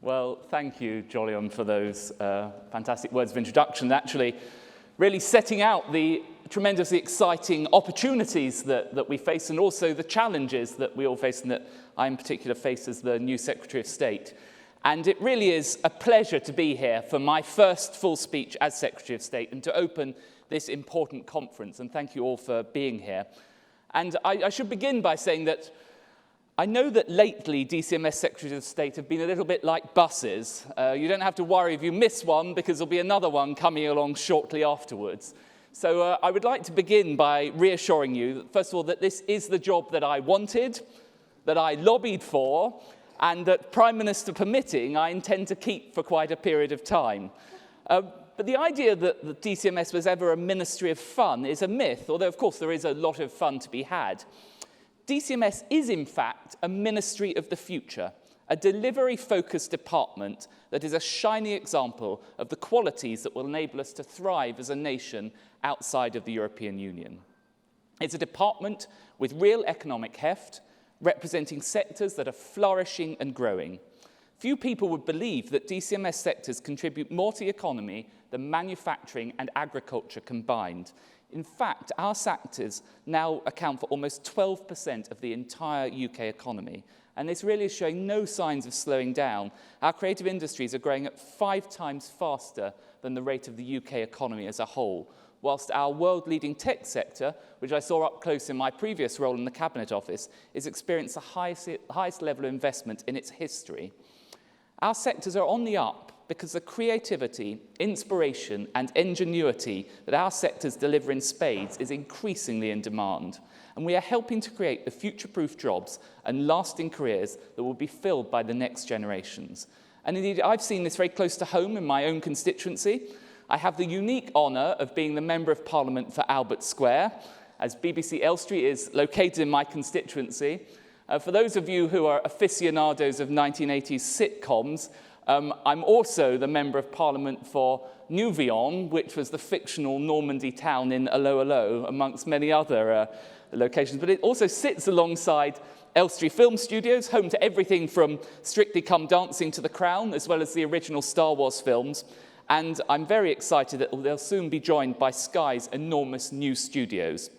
Well, thank you, Jolyon, for those fantastic words of introduction. Actually, really setting out the tremendously exciting opportunities that we face and also the challenges that we all face and that I in particular face as the new Secretary of State. And it really is a pleasure to be here for my first full speech as Secretary of State and to open this important conference. And thank you all for being here. And I should begin by saying that I know that lately DCMS Secretaries of State have been a little bit like buses. You don't have to worry if you miss one because there'll be another one coming along shortly afterwards. So I would like to begin by reassuring you, that, first of all, that this is the job that I wanted, that I lobbied for, and that, Prime Minister permitting, I intend to keep for quite a period of time. But the idea that the DCMS was ever a ministry of fun is a myth, although, of course, there is a lot of fun to be had. DCMS is, in fact, a ministry of the future, a delivery-focused department that is a shining example of the qualities that will enable us to thrive as a nation outside of the European Union. It's a department with real economic heft, representing sectors that are flourishing and growing. Few people would believe that DCMS sectors contribute more to the economy than manufacturing and agriculture combined. In fact, our sectors now account for almost 12% of the entire UK economy, and this really is showing no signs of slowing down. Our creative industries are growing at 5 times faster than the rate of the UK economy as a whole, whilst our world-leading tech sector, which I saw up close in my previous role in the Cabinet Office, is experiencing the highest level of investment in its history. Our sectors are on the up because the creativity, inspiration, and ingenuity that our sectors deliver in spades is increasingly in demand. And we are helping to create the future-proof jobs and lasting careers that will be filled by the next generations. And indeed, I've seen this very close to home in my own constituency. I have the unique honour of being the Member of Parliament for Albert Square, as BBC Elstree is located in my constituency. For those of you who are aficionados of 1980s sitcoms, I'm also the Member of Parliament for Nouvion, which was the fictional Normandy town in Allo Allo, amongst many other locations. But it also sits alongside Elstree Film Studios, home to everything from Strictly Come Dancing to The Crown, as well as the original Star Wars films. And I'm very excited that they'll soon be joined by Sky's enormous new studios.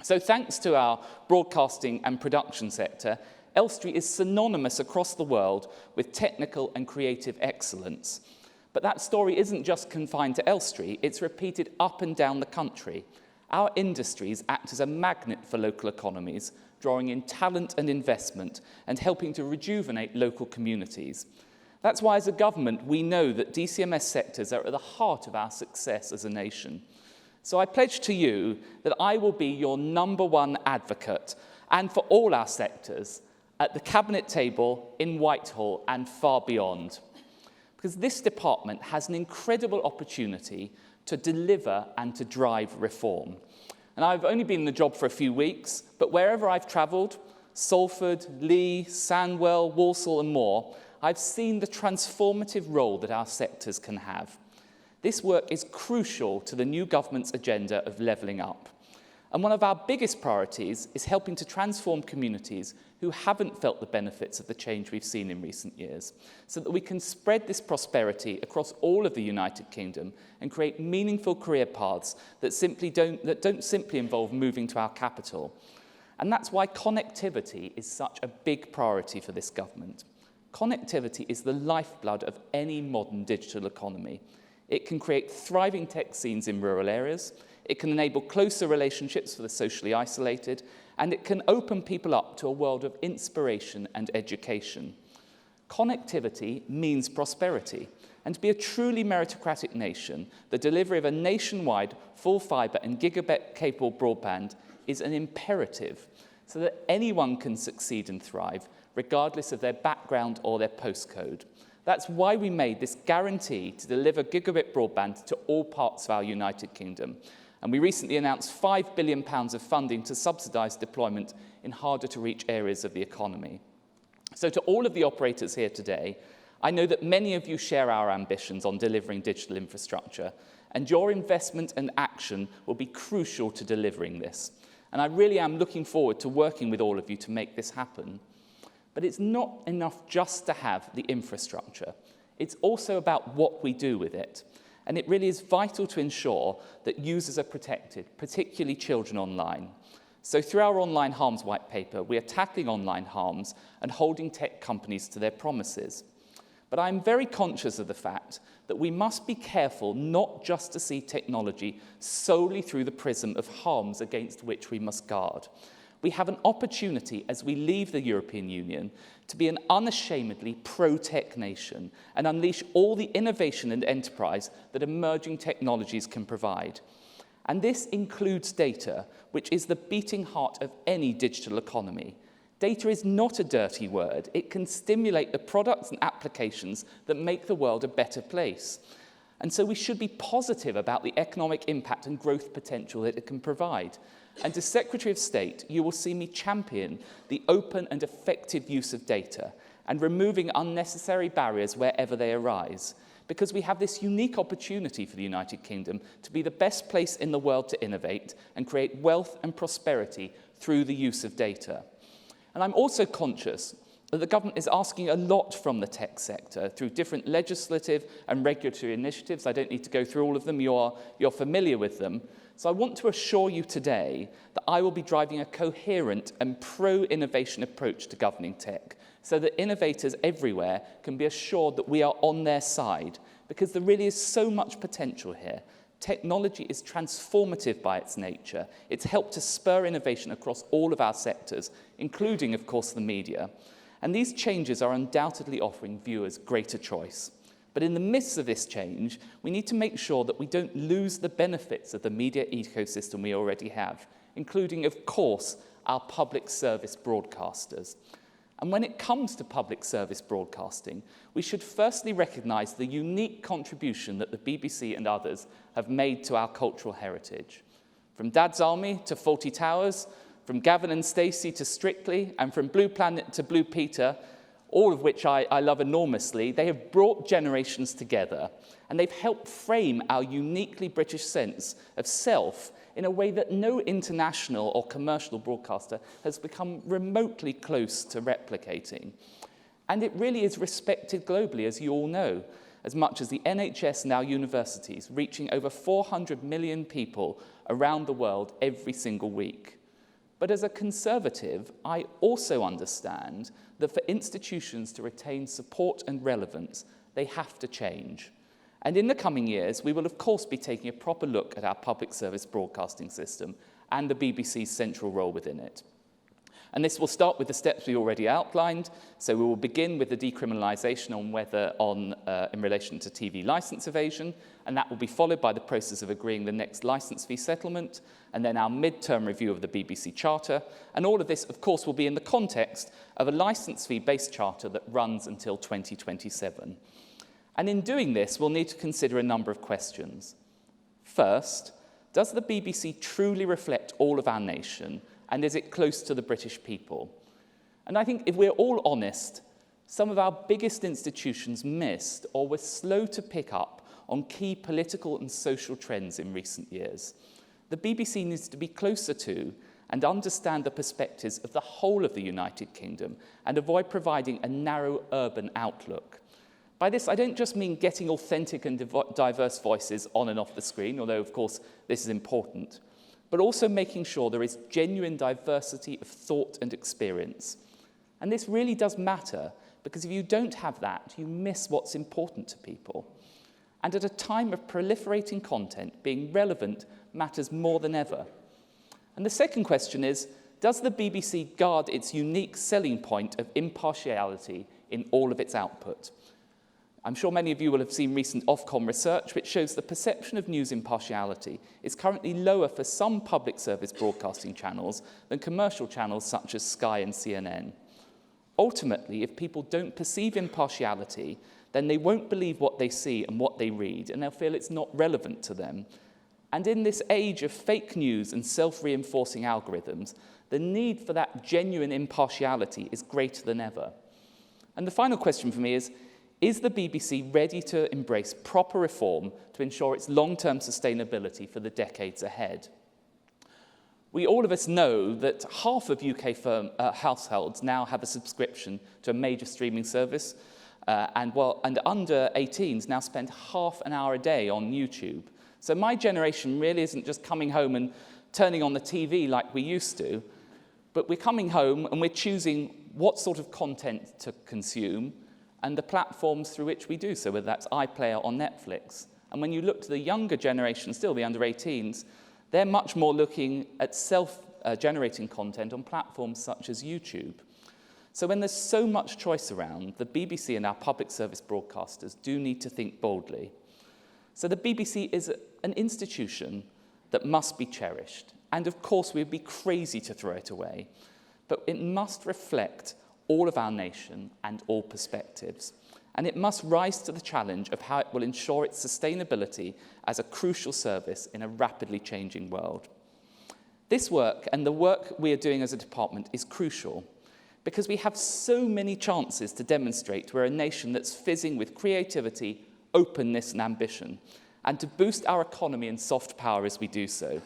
So thanks to our broadcasting and production sector, Elstree is synonymous across the world with technical and creative excellence. But that story isn't just confined to Elstree, it's repeated up and down the country. Our industries act as a magnet for local economies, drawing in talent and investment and helping to rejuvenate local communities. That's why, as a government, we know that DCMS sectors are at the heart of our success as a nation. So I pledge to you that I will be your #1 advocate, and for all our sectors, at the Cabinet table, in Whitehall, and far beyond. Because this department has an incredible opportunity to deliver and to drive reform. And I've only been in the job for a few weeks, but wherever I've travelled, Salford, Lee, Sandwell, Walsall, and more, I've seen the transformative role that our sectors can have. This work is crucial to the new government's agenda of levelling up. And one of our biggest priorities is helping to transform communities who haven't felt the benefits of the change we've seen in recent years, so that we can spread this prosperity across all of the United Kingdom and create meaningful career paths that don't simply involve moving to our capital. And that's why connectivity is such a big priority for this government. Connectivity is the lifeblood of any modern digital economy. It can create thriving tech scenes in rural areas, it can enable closer relationships for the socially isolated, and it can open people up to a world of inspiration and education. Connectivity means prosperity, and to be a truly meritocratic nation, the delivery of a nationwide full fibre and gigabit-capable broadband is an imperative so that anyone can succeed and thrive, regardless of their background or their postcode. That's why we made this guarantee to deliver gigabit broadband to all parts of our United Kingdom. And we recently announced £5 billion of funding to subsidise deployment in harder-to-reach areas of the economy. So to all of the operators here today, I know that many of you share our ambitions on delivering digital infrastructure, and your investment and action will be crucial to delivering this. And I really am looking forward to working with all of you to make this happen. But it's not enough just to have the infrastructure. It's also about what we do with it. And it really is vital to ensure that users are protected, particularly children online. So through our online harms white paper, we are tackling online harms and holding tech companies to their promises. But I'm very conscious of the fact that we must be careful not just to see technology solely through the prism of harms against which we must guard. We have an opportunity as we leave the European Union to be an unashamedly pro-tech nation and unleash all the innovation and enterprise that emerging technologies can provide. And this includes data, which is the beating heart of any digital economy. Data is not a dirty word. It can stimulate the products and applications that make the world a better place. And so we should be positive about the economic impact and growth potential that it can provide. And as Secretary of State, you will see me champion the open and effective use of data and removing unnecessary barriers wherever they arise, because we have this unique opportunity for the United Kingdom to be the best place in the world to innovate and create wealth and prosperity through the use of data. And I'm also conscious that the government is asking a lot from the tech sector through different legislative and regulatory initiatives. I don't need to go through all of them. You're familiar with them. So I want to assure you today that I will be driving a coherent and pro-innovation approach to governing tech so that innovators everywhere can be assured that we are on their side, because there really is so much potential here. Technology is transformative by its nature. It's helped to spur innovation across all of our sectors, including, of course, the media. And these changes are undoubtedly offering viewers greater choice. But in the midst of this change, we need to make sure that we don't lose the benefits of the media ecosystem we already have, including, of course, our public service broadcasters. And when it comes to public service broadcasting, we should firstly recognise the unique contribution that the BBC and others have made to our cultural heritage. From Dad's Army to Fawlty Towers, from Gavin and Stacey to Strictly, and from Blue Planet to Blue Peter, all of which I love enormously, they have brought generations together, and they've helped frame our uniquely British sense of self in a way that no international or commercial broadcaster has become remotely close to replicating. And it really is respected globally, as you all know, as much as the NHS and our universities, reaching over 400 million people around the world every single week. But as a conservative, I also understand that for institutions to retain support and relevance, they have to change. And in the coming years, we will of course be taking a proper look at our public service broadcasting system and the BBC's central role within it. And this will start with the steps we already outlined. So we will begin with the decriminalisation in relation to TV licence evasion, and that will be followed by the process of agreeing the next licence fee settlement, and then our mid-term review of the BBC Charter. And all of this, of course, will be in the context of a licence fee-based charter that runs until 2027. And in doing this, we'll need to consider a number of questions. First, does the BBC truly reflect all of our nation? And is it close to the British people? And I think if we're all honest, some of our biggest institutions missed or were slow to pick up on key political and social trends in recent years. The BBC needs to be closer to and understand the perspectives of the whole of the United Kingdom and avoid providing a narrow urban outlook. By this, I don't just mean getting authentic and diverse voices on and off the screen, although, of course, this is important, but also making sure there is genuine diversity of thought and experience. And this really does matter, because if you don't have that, you miss what's important to people. And at a time of proliferating content, being relevant matters more than ever. And the second question is, does the BBC guard its unique selling point of impartiality in all of its output? I'm sure many of you will have seen recent Ofcom research which shows the perception of news impartiality is currently lower for some public service broadcasting channels than commercial channels such as Sky and CNN. Ultimately, if people don't perceive impartiality, then they won't believe what they see and what they read, and they'll feel it's not relevant to them. And in this age of fake news and self-reinforcing algorithms, the need for that genuine impartiality is greater than ever. And the final question for me is the BBC ready to embrace proper reform to ensure its long-term sustainability for the decades ahead? All of us know that half of UK households now have a subscription to a major streaming service, and under 18s now spend half an hour a day on YouTube. So my generation really isn't just coming home and turning on the TV like we used to, but we're coming home and we're choosing what sort of content to consume and the platforms through which we do so, whether that's iPlayer or Netflix. And when you look to the younger generation, still the under 18s, they're much more looking at self-generating content on platforms such as YouTube. So when there's so much choice around, the BBC and our public service broadcasters do need to think boldly. So the BBC is an institution that must be cherished. And of course, we'd be crazy to throw it away. But it must reflect all of our nation and all perspectives. And it must rise to the challenge of how it will ensure its sustainability as a crucial service in a rapidly changing world. This work and the work we are doing as a department is crucial because we have so many chances to demonstrate we're a nation that's fizzing with creativity, openness and ambition, and to boost our economy and soft power as we do so.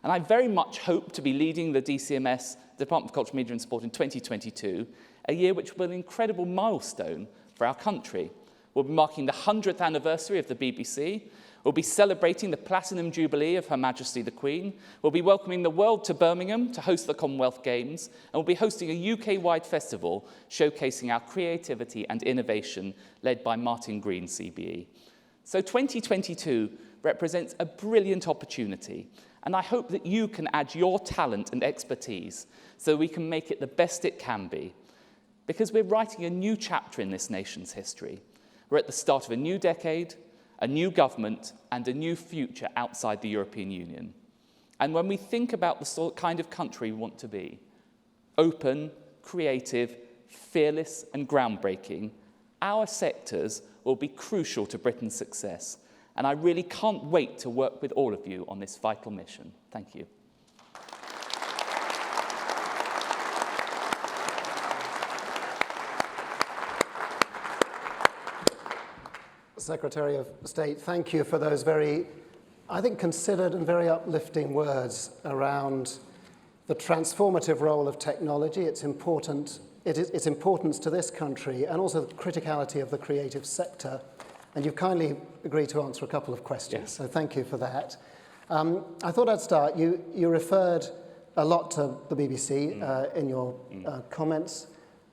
And I very much hope to be leading the DCMS, Department of Culture, Media and Sport, in 2022, a year which will be an incredible milestone for our country. We'll be marking the 100th anniversary of the BBC. We'll be celebrating the Platinum Jubilee of Her Majesty the Queen. We'll be welcoming the world to Birmingham to host the Commonwealth Games. And we'll be hosting a UK-wide festival showcasing our creativity and innovation led by Martin Green CBE. So 2022 represents a brilliant opportunity. And I hope that you can add your talent and expertise so we can make it the best it can be. Because we're writing a new chapter in this nation's history. We're at the start of a new decade, a new government, and a new future outside the European Union. And when we think about the kind of country we want to be, open, creative, fearless, and groundbreaking, our sectors will be crucial to Britain's success. And I really can't wait to work with all of you on this vital mission. Thank you. Secretary of State, thank you for those very, I think, considered and very uplifting words around the transformative role of technology, its importance to this country, and also the criticality of the creative sector. And you've kindly agreed to answer a couple of questions, yes. So thank you for that. I thought I'd start. You referred a lot to the BBC in your comments.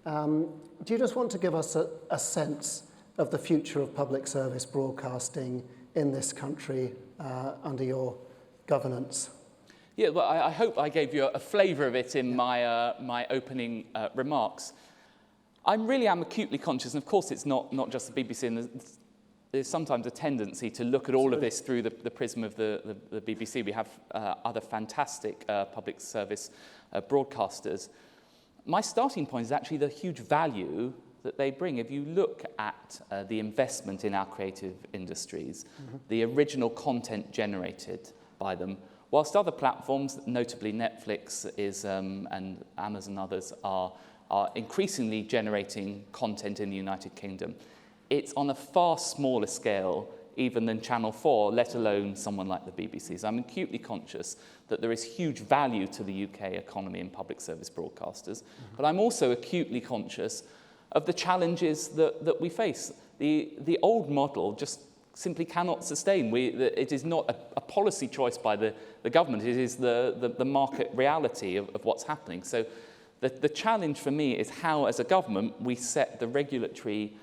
Do you just want to give us a sense of the future of public service broadcasting in this country under your governance? Yeah, well, I hope I gave you a flavour of it in my opening remarks. I really am acutely conscious, and of course it's not just the BBC, and there's sometimes a tendency to look at all of this through the prism of the BBC. We have other fantastic public service broadcasters. My starting point is actually the huge value that they bring. If you look at the investment in our creative industries, the original content generated by them, whilst other platforms, notably Netflix and Amazon and others, are increasingly generating content in the United Kingdom, it's on a far smaller scale even than Channel 4, let alone someone like the BBC. So I'm acutely conscious that there is huge value to the UK economy and public service broadcasters, but I'm also acutely conscious of the challenges that we face. The old model just simply cannot sustain. It is not a policy choice by the government, it is the market reality of what's happening. So the challenge for me is how, as a government, we set the regulatory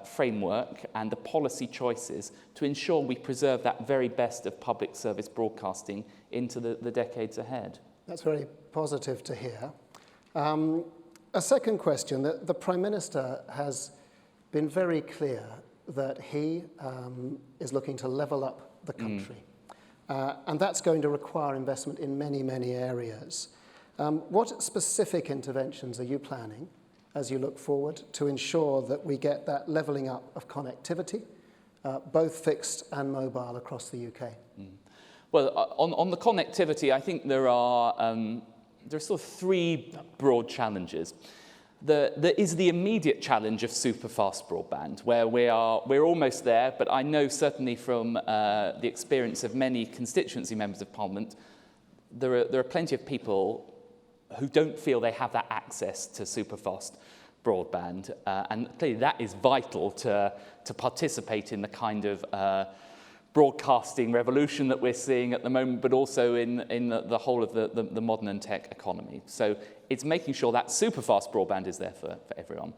framework and the policy choices to ensure we preserve that very best of public service broadcasting into the decades ahead. That's very positive to hear. A second question, the Prime Minister has been very clear that he is looking to level up the country. And that's going to require investment in many, many areas. What specific interventions are you planning as you look forward to ensure that we get that levelling up of connectivity, both fixed and mobile across the UK? Well, on the connectivity, I think there are sort of three broad challenges. There is the immediate challenge of super fast broadband, where we're almost there, but I know certainly from the experience of many constituency members of Parliament, there are plenty of people who don't feel they have that access to superfast broadband, and clearly that is vital to participate in the kind of broadcasting revolution that we're seeing at the moment, but also in the whole of the modern and tech economy. So it's making sure that superfast broadband is there for everyone.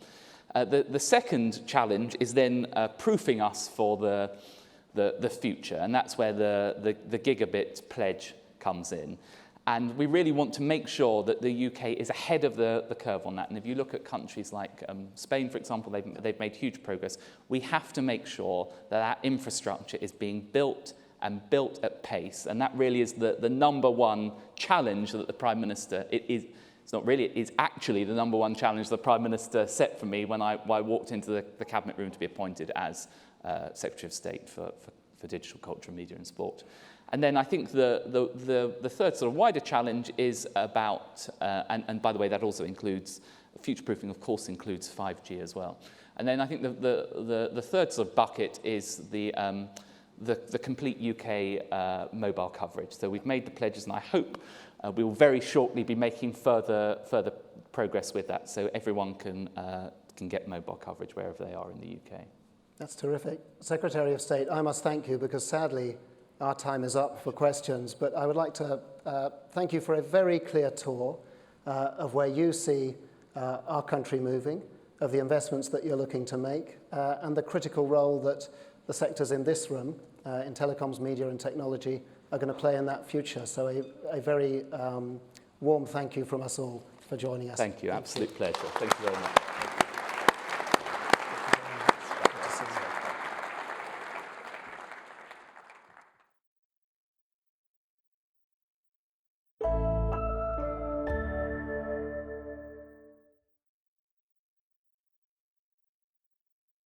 The second challenge is then proofing us for the future, and that's where the Gigabit Pledge comes in. And we really want to make sure that the UK is ahead of the curve on that. And if you look at countries like Spain, for example, they've made huge progress. We have to make sure that that infrastructure is being built and built at pace. And that really is the number one challenge that the Prime Minister, it's not really, it is actually the number one challenge the Prime Minister set for me when I walked into the Cabinet room to be appointed as Secretary of State for Digital Culture, Media and Sport. And then I think the third sort of wider challenge is about, and by the way, that also includes, future-proofing of course includes 5G as well. And then I think the third sort of bucket is the complete UK mobile coverage. So we've made the pledges, and I hope we will very shortly be making further progress with that, so everyone can get mobile coverage wherever they are in the UK. That's terrific. Secretary of State, I must thank you because sadly our time is up for questions, but I would like to thank you for a very clear tour of where you see our country moving, of the investments that you're looking to make, and the critical role that the sectors in this room, in telecoms, media and technology, are going to play in that future. So a very warm thank you from us all for joining us. Thank you, absolute pleasure. Thank you very much.